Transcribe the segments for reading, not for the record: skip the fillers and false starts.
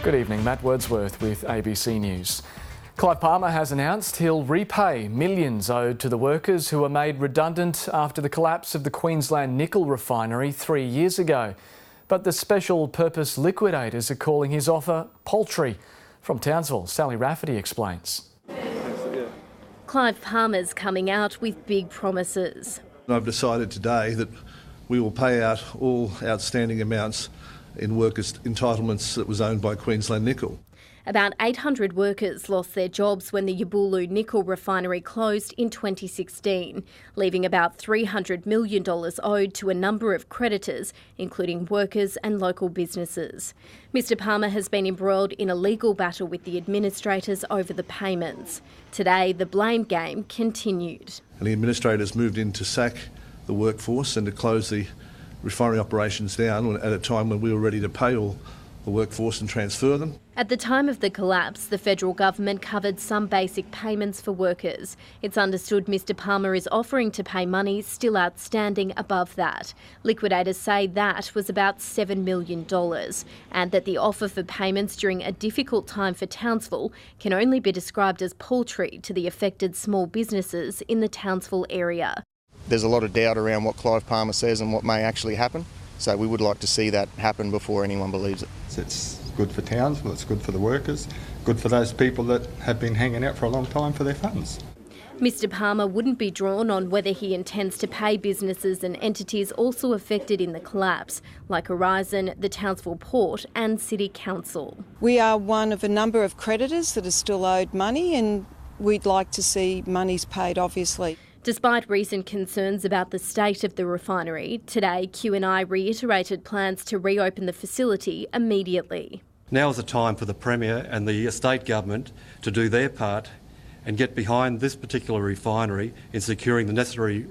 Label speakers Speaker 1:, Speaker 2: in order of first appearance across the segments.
Speaker 1: Good evening, Matt Wordsworth with ABC News. Clive Palmer has announced he'll repay millions owed to the workers who were made redundant after the collapse of the Queensland nickel refinery 3 years ago. But the special purpose liquidators are calling his offer paltry. From Townsville, Sally Rafferty explains.
Speaker 2: Clive Palmer's coming out with big promises.
Speaker 3: I've decided today that we will pay out all outstanding amounts in workers' entitlements that was owned by Queensland Nickel.
Speaker 2: About 800 workers lost their jobs when the Yabulu nickel refinery closed in 2016, leaving about $300 million owed to a number of creditors, including workers and local businesses. Mr Palmer has been embroiled in a legal battle with the administrators over the payments. Today, the blame game continued.
Speaker 3: And the administrators moved in to sack the workforce and to close the refinery operations down at a time when we were ready to pay all the workforce and transfer them.
Speaker 2: At the time of the collapse, the federal government covered some basic payments for workers. It's understood Mr Palmer is offering to pay money still outstanding above that. Liquidators say that was about $7 million, and that the offer for payments during a difficult time for Townsville can only be described as paltry to the affected small businesses in the Townsville area.
Speaker 4: There's a lot of doubt around what Clive Palmer says and what may actually happen, so we would like to see that happen before anyone believes it.
Speaker 5: It's good for Townsville, it's good for the workers, good for those people that have been hanging out for a long time for their funds.
Speaker 2: Mr Palmer wouldn't be drawn on whether he intends to pay businesses and entities also affected in the collapse, like Horizon, the Townsville Port and City Council.
Speaker 6: We are one of a number of creditors that are still owed money, and we'd like to see monies paid, obviously.
Speaker 2: Despite recent concerns about the state of the refinery, today QNI reiterated plans to reopen the facility immediately.
Speaker 7: Now is the time for the Premier and the state government to do their part and get behind this particular refinery in securing the necessary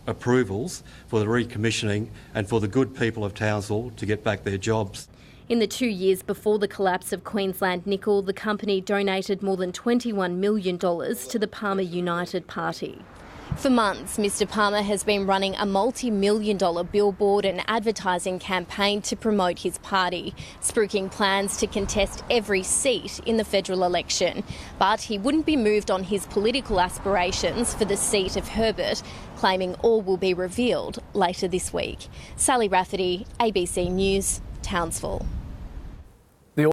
Speaker 7: approvals for the recommissioning and for the good people of Townsville to get back their jobs.
Speaker 2: In the 2 years before the collapse of Queensland Nickel, the company donated more than $21 million to the Palmer United Party. For months, Mr Palmer has been running a multi-million-dollar billboard and advertising campaign to promote his party, spruiking plans to contest every seat in the federal election. But he wouldn't be moved on his political aspirations for the seat of Herbert, claiming all will be revealed later this week. Sally Rafferty, ABC News, Townsville.